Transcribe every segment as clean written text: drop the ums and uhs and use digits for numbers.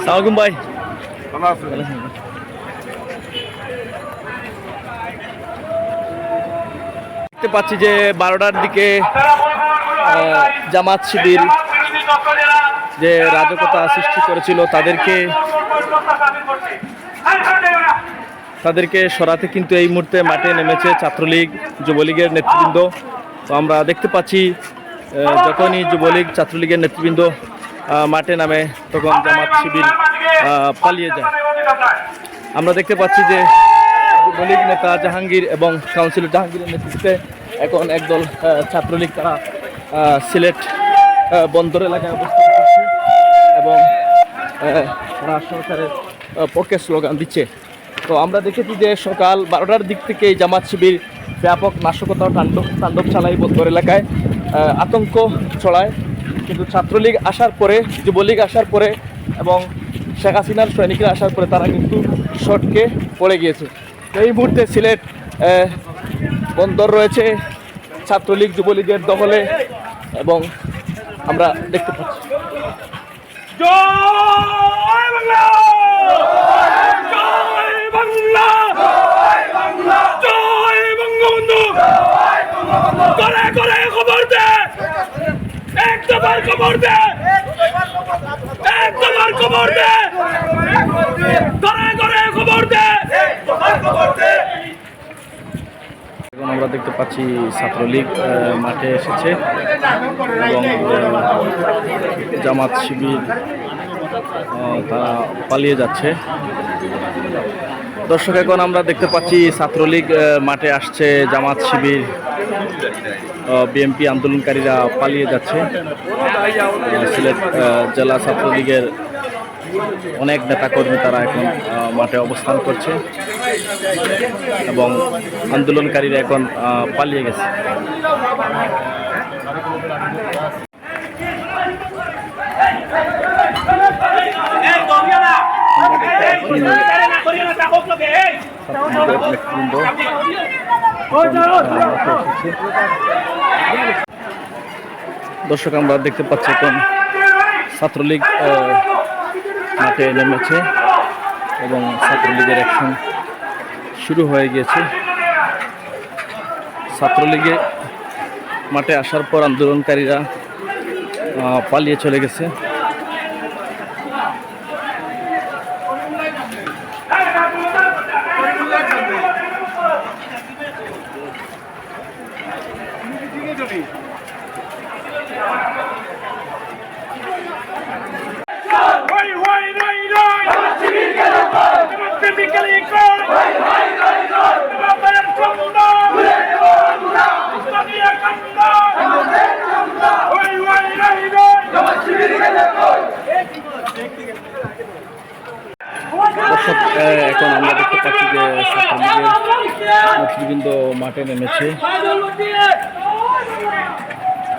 সালাম ভাই, দেখতে পাচ্ছি যে 12টার দিকে জামাত শিবির যে রাজকতা সৃষ্টি করেছিল তাদেরকে সরাতে কিন্তু এই মুহূর্তে মাঠে নেমেছে ছাত্রলীগ যুবলীগের নেতৃবৃন্দ। তো আমরা দেখতে পাচ্ছি যখনই যুবলীগ ছাত্রলীগের নেতৃবৃন্দ মাঠে নামে তখন জামাত শিবির পালিয়ে যায়। আমরা দেখতে পাচ্ছি যে যুবলীগ নেতা জাহাঙ্গীর এবং কাউন্সিলর জাহাঙ্গীরের নেতৃত্বে এখন একদল ছাত্রলীগ তারা সিলেট বন্দর এলাকায় অবস্থান করছে এবং তারা সরকারের পক্ষে স্লোগান দিচ্ছে। তো আমরা দেখেছি যে সকাল 12টার দিক থেকে জামাত শিবির ব্যাপক নাশকতা তাণ্ডব চালায় বন্দর এলাকায়, আতঙ্ক ছড়ায়। কিন্তু ছাত্রলীগ আসার পরে, যুবলীগ আসার পরে এবং শেখ হাসিনার সৈনিকরা আসার পরে তারা কিন্তু শটকে পড়ে গিয়েছে। এই মুহূর্তে সিলেট বন্দর রয়েছে ছাত্রলীগ যুবলীগের দখলে এবং আমরা দেখতে পাচ্ছি আমরা দেখতে পাচ্ছি ছাত্রলীগ মাঠে এসেছে এবং জামাত শিবির তারা পালিয়ে যাচ্ছে। দর্শক, এখন আমরা দেখতে পাচ্ছি ছাত্রলীগ মাঠে আসছে, জামাত শিবির বিএনপি আন্দোলনকারীরা পালিয়ে যাচ্ছে। সিলেট জেলা ছাত্রলীগের অনেক নেতাকর্মী তারা এখন মাঠে অবস্থান করছে এবং আন্দোলনকারীরা এখন পালিয়ে গেছে। দর্শক, আমরা দেখতে পাচ্ছি এখন ছাত্রলীগ মাঠে নেমেছে এবং ছাত্রলীগের অ্যাকশন শুরু হয়ে গিয়েছে। ছাত্রলীগে মাঠে আসার পর আন্দোলনকারীরা পালিয়ে চলে গেছে। এখন আমরা দেখতে পাচ্ছি যে ছাত্রলীগের নেতৃবৃন্দ মাঠে নেমেছে।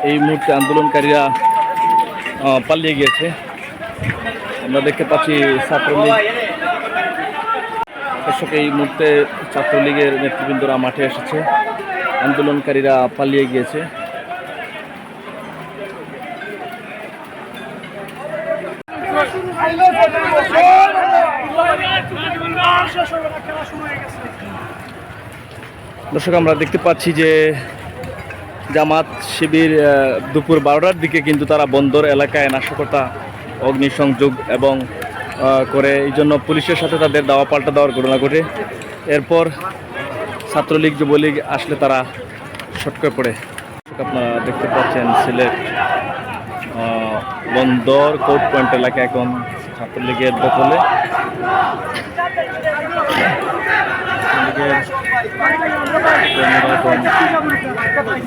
এই মুহূর্তে আন্দোলনকারীরা পালিয়ে গিয়েছে। আমরা দেখতে পাচ্ছি ছাত্রলীগ, দর্শক, এই মুহূর্তে ছাত্রলীগের নেতৃবৃন্দরা মাঠে এসেছে, আন্দোলনকারীরা পালিয়ে গিয়েছে। দর্শক, আমরা দেখতে পাচ্ছি যে জামাত শিবির দুপুর 12টার দিকে কিন্তু তারা বন্দর এলাকায় নাশকতা, অগ্নিসংযোগ এবং করে, এই জন্য পুলিশের সাথে তাদের দাওয়া পাল্টা দেওয়ার ঘটনা ঘটে। এরপর ছাত্রলীগ যুবলীগ আসলে তারা শটকে পড়ে। আপনারা দেখতে পাচ্ছেন সিলেট বন্দর কোর্ট পয়েন্ট এলাকা এখন ছাত্রলীগের দখলে।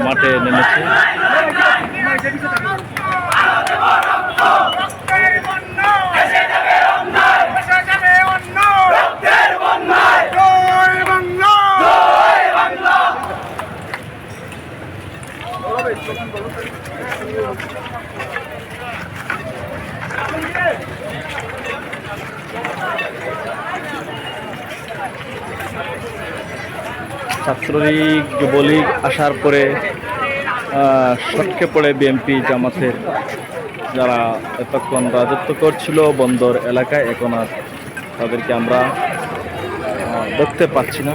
মাঠে নেমেছে। ছাত্রলীগ যুবলীগ আসার পরে সটকে পড়ে বিএনপি জামাতের যারা এতক্ষণ রাজত্ব করছিল বন্দর এলাকায়, এখন আর তাদেরকে আমরা দেখতে পাচ্ছি না।